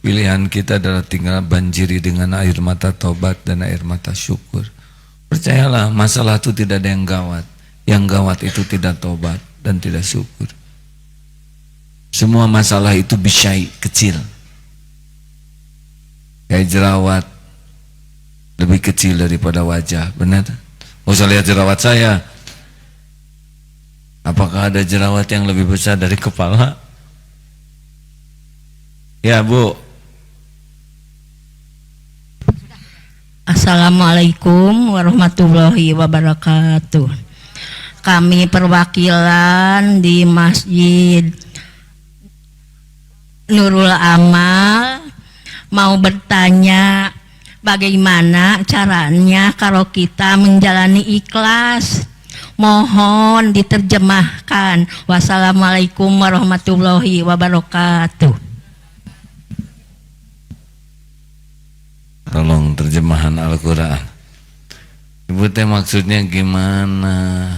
Pilihan kita adalah tinggal banjiri dengan air mata tobat dan air mata syukur. Percayalah, masalah itu tidak ada yang gawat. Yang gawat itu tidak tobat dan tidak syukur. Semua masalah itu bisyai, kecil. Kayak jerawat lebih kecil daripada wajah, benar? Nggak usah lihat jerawat saya. Apakah ada jerawat yang lebih besar dari kepala? Ya, Bu. Assalamualaikum warahmatullahi wabarakatuh. Kami perwakilan di Masjid Nurul Amal mau bertanya, bagaimana caranya kalau kita menjalani ikhlas? Mohon diterjemahkan. Wassalamualaikum warahmatullahi wabarakatuh. Tolong terjemahan Al-Quran. Ibu teh maksudnya gimana?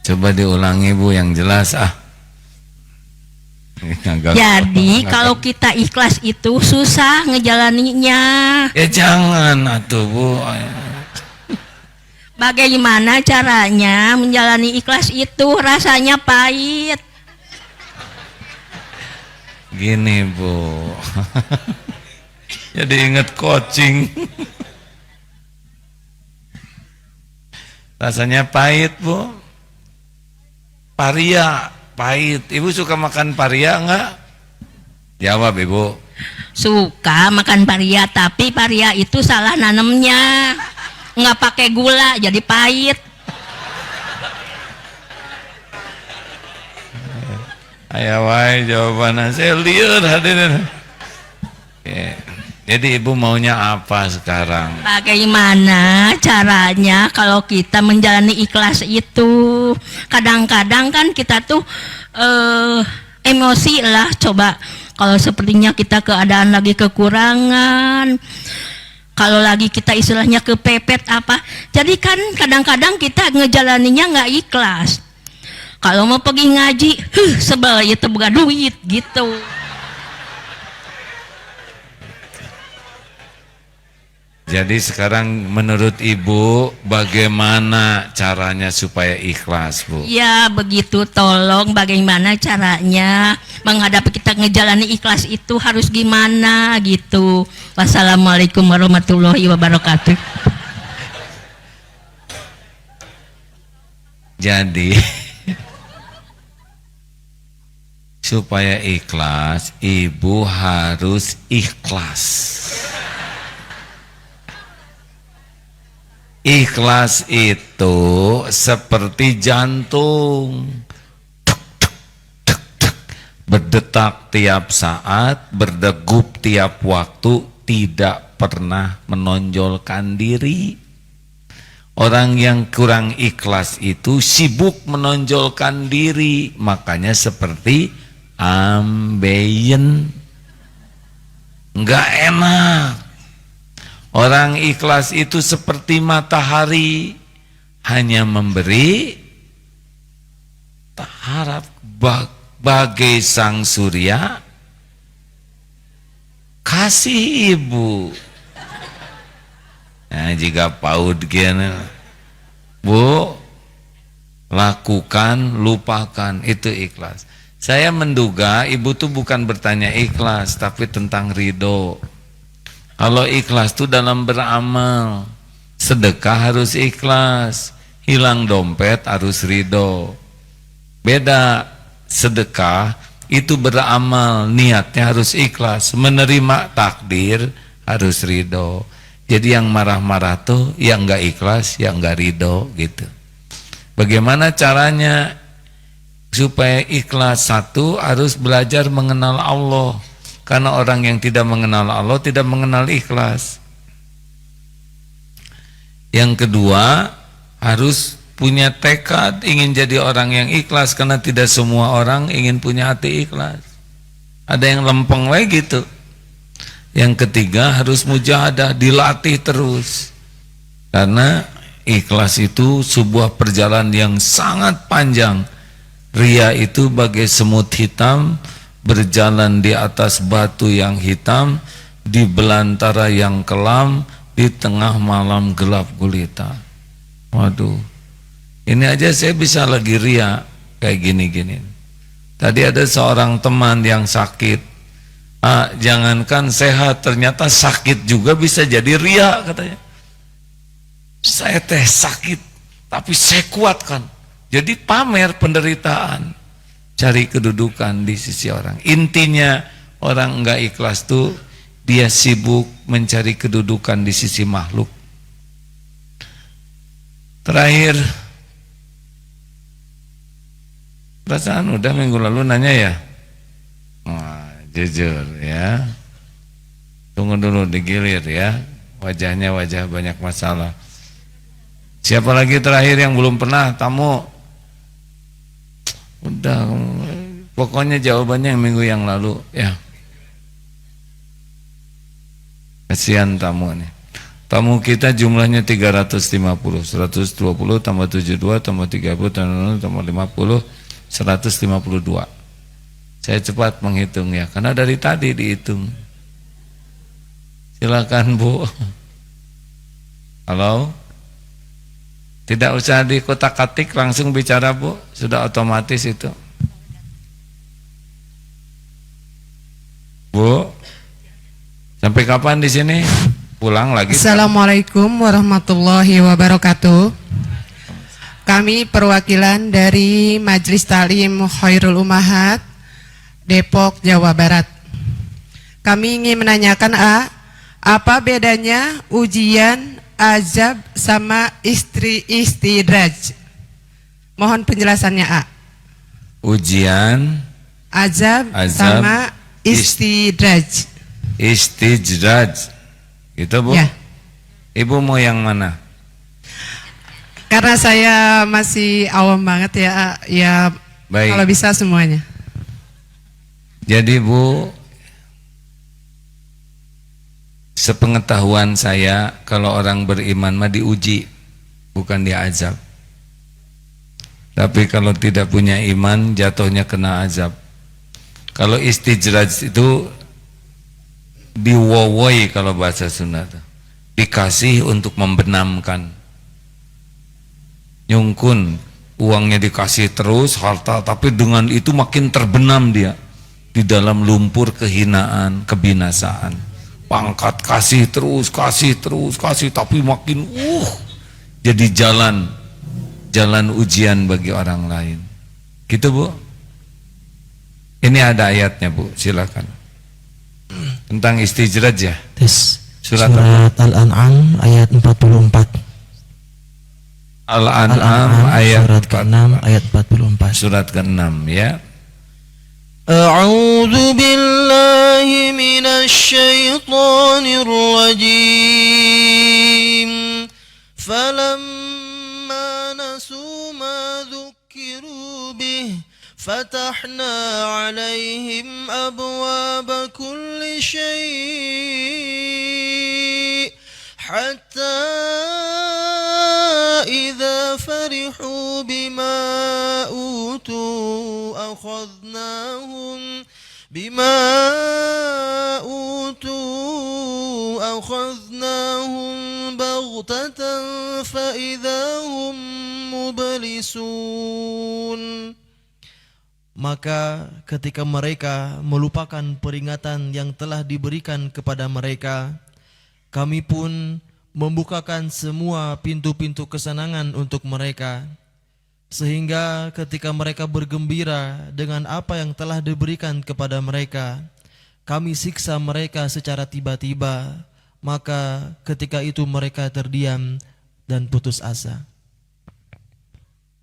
Coba diulangi, Bu, yang jelas Jadi kalau kita ikhlas itu susah ngejalaninya. Ya jangan atuh, Bu. Bagaimana caranya menjalani ikhlas itu? Rasanya pahit. Gini, Bu. Jadi ingat coaching. Rasanya pahit, Bu. Paria pahit. Ibu suka makan paria enggak? Jawab, Ibu. Suka makan paria, tapi paria itu salah nanemnya. Nggak pakai gula, jadi pahit. Aya wae jawabannya. Saya liur hadirin. Oke. Jadi ibu maunya apa sekarang? Bagaimana caranya kalau kita menjalani ikhlas itu? Kadang-kadang kan kita tuh emosi lah. Coba kalau sepertinya kita keadaan lagi kekurangan, kalau lagi kita istilahnya kepepet apa, jadi kan kadang-kadang kita ngejalaninya nggak ikhlas. Kalau mau pergi ngaji, sebel itu bukan duit gitu. Jadi sekarang menurut ibu bagaimana caranya supaya ikhlas, Bu? Ya begitu, tolong bagaimana caranya menghadapi kita ngejalani ikhlas itu harus gimana gitu. Wassalamualaikum warahmatullahi wabarakatuh. Jadi supaya ikhlas, ibu harus ikhlas. Ikhlas itu seperti jantung, tuk, tuk, tuk, tuk, berdetak tiap saat, berdegup tiap waktu, tidak pernah menonjolkan diri. Orang yang kurang ikhlas itu sibuk menonjolkan diri, makanya seperti ambeien, nggak enak. Orang ikhlas itu seperti matahari, hanya memberi, tak harap bagai sang surya, kasih ibu. Nah, jika paud gini, Bu, lakukan, lupakan, itu ikhlas. Saya menduga ibu tuh bukan bertanya ikhlas, tapi tentang ridho. Kalau ikhlas itu dalam beramal, sedekah harus ikhlas, hilang dompet harus ridho. Beda, sedekah itu beramal, niatnya harus ikhlas, menerima takdir harus ridho. Jadi yang marah-marah tuh yang nggak ikhlas, yang nggak ridho gitu. Bagaimana caranya supaya ikhlas? Satu, harus belajar mengenal Allah. Karena orang yang tidak mengenal Allah tidak mengenal ikhlas. Yang kedua, harus punya tekad ingin jadi orang yang ikhlas, karena tidak semua orang ingin punya hati ikhlas. Ada yang lempeng wae gitu. Yang ketiga, harus mujahadah, dilatih terus. Karena ikhlas itu sebuah perjalanan yang sangat panjang. Ria itu bagai semut hitam berjalan di atas batu yang hitam, di belantara yang kelam, di tengah malam gelap gulita. Waduh, ini aja saya bisa lagi ria kayak gini-gini. Tadi ada seorang teman yang sakit, jangankan sehat, ternyata sakit juga bisa jadi ria katanya. Saya teh sakit, tapi saya kuatkan. Jadi pamer penderitaan, cari kedudukan di sisi orang. Intinya orang enggak ikhlas tuh dia sibuk mencari kedudukan di sisi makhluk. Terakhir, perasaan udah minggu lalu nanya ya. Wah, jujur ya. Tunggu dulu digilir ya. Wajahnya wajah banyak masalah. Siapa lagi terakhir yang belum pernah tamu? Udah, pokoknya jawabannya yang minggu yang lalu ya. Kasihan tamu nih. Tamu kita jumlahnya 350, 120 tambah 72 tambah 30 tambah 50, 152. Saya cepat menghitung ya, karena dari tadi dihitung. Silakan Bu. Halo? Tidak usah di kotak-katik, langsung bicara Bu, sudah otomatis itu. Bu, sampai kapan di sini? Pulang lagi? Assalamualaikum warahmatullahi wabarakatuh. Kami perwakilan dari Majelis Talim Khairul Ummahat, Depok, Jawa Barat. kami ingin menanyakan apa bedanya ujian, azab sama istidraj? Mohon penjelasannya Ujian, azab sama istidraj. Istijraj. Gitu Bu? Ya. Ibu mau yang mana? Karena saya masih awam banget ya Baik. kalau bisa semuanya. Jadi Bu, sepengetahuan saya kalau orang beriman mah diuji, bukan diazab. Tapi kalau tidak punya iman jatuhnya kena azab. Kalau istijraj itu diwowoi kalau bahasa Sunda, dikasih untuk membenamkan. Nyungkun, uangnya dikasih terus, harta, tapi dengan itu makin terbenam dia di dalam lumpur kehinaan, kebinasaan. Pangkat kasih terus, tapi makin jadi jalan ujian bagi orang lain. Gitu Bu. Ini ada ayatnya Bu, silakan. Tentang istijraj ya. Surat Al-An'am ayat 44. Al-An'am ayat surat ke-6 ayat 44. Surat ke-6 ya. A'udzu billahi minasy syaithanir rajim. Falamma nasu ma dzukiru bih فتحنا عليهم أبواب كل شيء حتى إذا فرحوا بما أوتوا أخذناهم بغتة فإذا هم مبلسون. Maka ketika mereka melupakan peringatan yang telah diberikan kepada mereka, kami pun membukakan semua pintu-pintu kesenangan untuk mereka, sehingga ketika mereka bergembira dengan apa yang telah diberikan kepada mereka, kami siksa mereka secara tiba-tiba. Maka ketika itu mereka terdiam dan putus asa.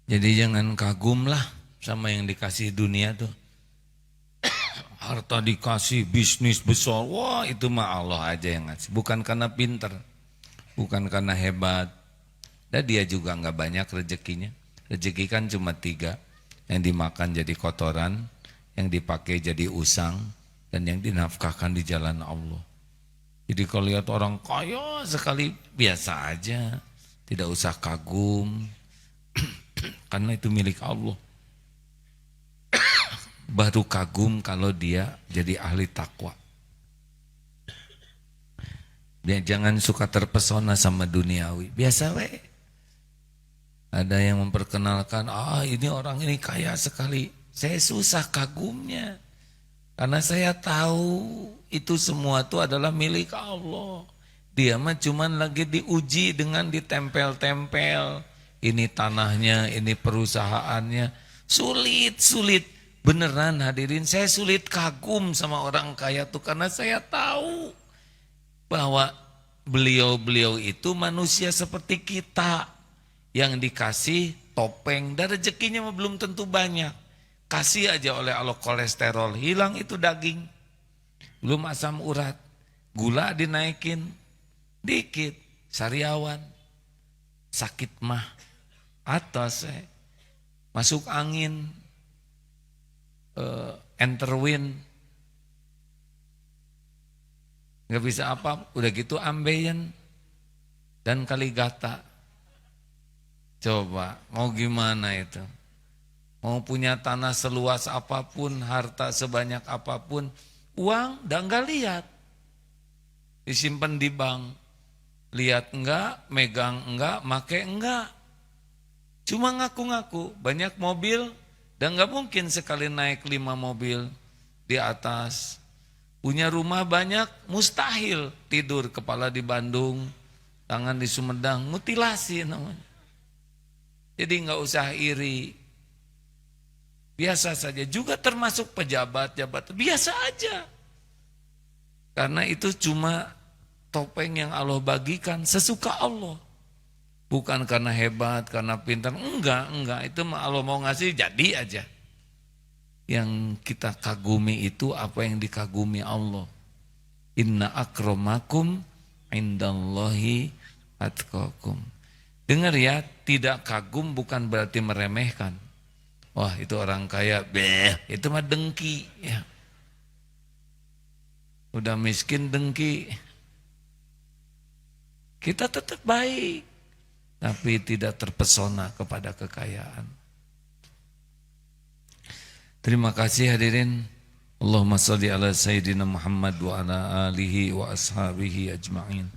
Jadi jangan kagumlah sama yang dikasih dunia tuh. Harta dikasih, bisnis besar, wah itu mah Allah aja yang ngasih. Bukan karena pinter, bukan karena hebat. Dan dia juga nggak banyak rezekinya. Rezeki kan cuma 3, yang dimakan jadi kotoran, yang dipakai jadi usang, dan yang dinafkahkan di jalan Allah. Jadi kalau lihat orang kaya sekali, biasa aja, tidak usah kagum, karena itu milik Allah. Baru kagum kalau dia jadi ahli takwa. Dia jangan suka terpesona sama duniawi. Biasa we. Ada yang memperkenalkan, ini orang ini kaya sekali. Saya susah kagumnya. Karena saya tahu itu semua itu adalah milik Allah. Dia mah cuman lagi diuji dengan ditempel-tempel. Ini tanahnya, ini perusahaannya. Sulit. Beneran hadirin, saya sulit kagum sama orang kaya tuh karena saya tahu bahwa beliau-beliau itu manusia seperti kita yang dikasih topeng dan rezekinya belum tentu banyak. Kasih aja oleh Allah kolesterol, hilang itu daging. Belum asam urat, gula dinaikin dikit, sariawan, sakit mah, atas masuk angin, enterwin, nggak bisa apa, udah gitu ambeien dan kaligata. Coba mau gimana itu? Mau punya tanah seluas apapun, harta sebanyak apapun, uang udah nggak lihat, disimpan di bank, lihat enggak, megang enggak, make enggak, cuma ngaku-ngaku banyak mobil. Dan gak mungkin sekali naik 5 mobil di atas. Punya rumah banyak, mustahil. Tidur kepala di Bandung, tangan di Sumedang, mutilasi namanya. Jadi gak usah iri. Biasa saja, juga termasuk pejabat-jabat, biasa aja. Karena itu cuma topeng yang Allah bagikan sesuka Allah. Bukan karena hebat, karena pintar. Enggak. Itu Allah mau ngasih jadi aja. Yang kita kagumi itu apa yang dikagumi Allah. Inna akramakum indallahi atqakum. Dengar ya, tidak kagum bukan berarti meremehkan. Wah, itu orang kaya, itu mah dengki ya. Udah miskin dengki. Kita tetap baik, tapi tidak terpesona kepada kekayaan. Terima kasih hadirin. Allahumma shalli ala sayyidina Muhammad wa ala alihi wa ashabihi ajma'in.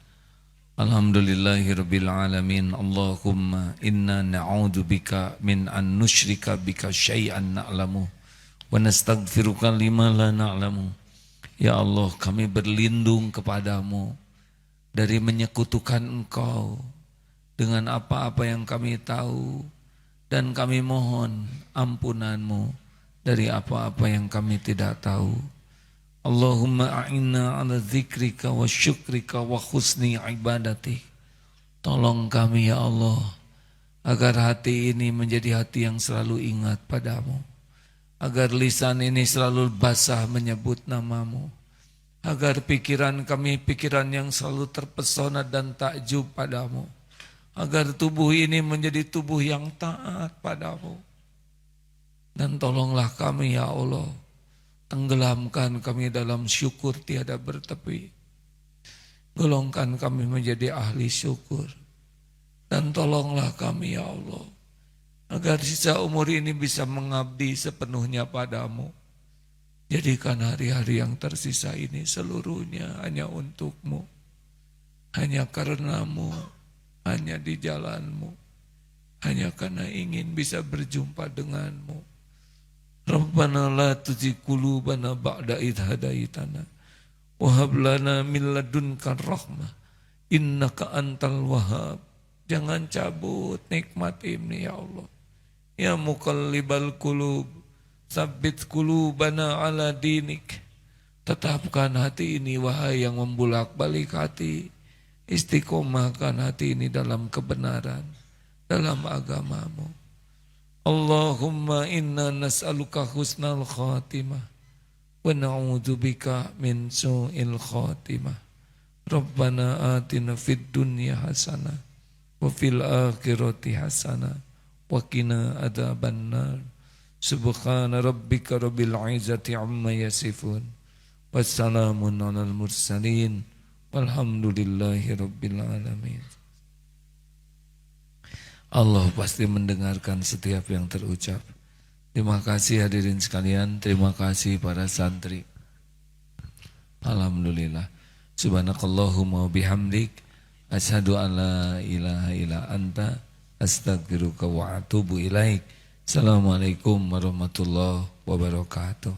Alhamdulillahirabbil alamin. Allahumma inna na'udzubika min an nusyrika bika syai'an na'lamu wa nastaghfiruka lima la na'lamu. Ya Allah, kami berlindung kepadamu dari menyekutukan Engkau dengan apa-apa yang kami tahu, dan kami mohon ampunanmu dari apa-apa yang kami tidak tahu. Allahumma a'inna ala dzikrika wa syukrika wa husni ibadatik. Tolong kami ya Allah, agar hati ini menjadi hati yang selalu ingat padamu, agar lisan ini selalu basah menyebut namamu, agar pikiran kami pikiran yang selalu terpesona dan takjub padamu, agar tubuh ini menjadi tubuh yang taat padamu. Dan tolonglah kami ya Allah, tenggelamkan kami dalam syukur tiada bertepi. Golongkan kami menjadi ahli syukur. Dan tolonglah kami ya Allah, agar sisa umur ini bisa mengabdi sepenuhnya padamu. Jadikan hari-hari yang tersisa ini seluruhnya hanya untukmu, hanya karenamu, hanya di jalanmu, hanya karena ingin bisa berjumpa denganmu. Rabbana la tuzigh qulubana ba'da idh hadaitana wa hab lana min ladunka rahmah innaka antal wahhab. Jangan cabut nikmat ini ya Allah. Ya muqallibal qulub, tsabbit qulubana ala dinik. Tetapkan hati ini wahai yang membulak-balik hati. Istiqomahkan hati ini dalam kebenaran, dalam agamamu. Allahumma inna nas'aluka husnal khatimah wa na'udzubika min su'il khatimah. Rabbana atina fid dunya hasanah wa fil akhirati hasanah wa qina adzabannar. Subhana rabbika rabbil izzati amma yasifun. Wassalamun alal mursalin. Walhamdulillahi rabbil alamin. Allah pasti mendengarkan setiap yang terucap. Terima kasih hadirin sekalian, terima kasih para santri. Alhamdulillah. Subhanakallahumma bihamdik, asyhadu an la ilaha illa anta, astaghfiruka wa atubu ilaik. Assalamualaikum warahmatullahi wabarakatuh.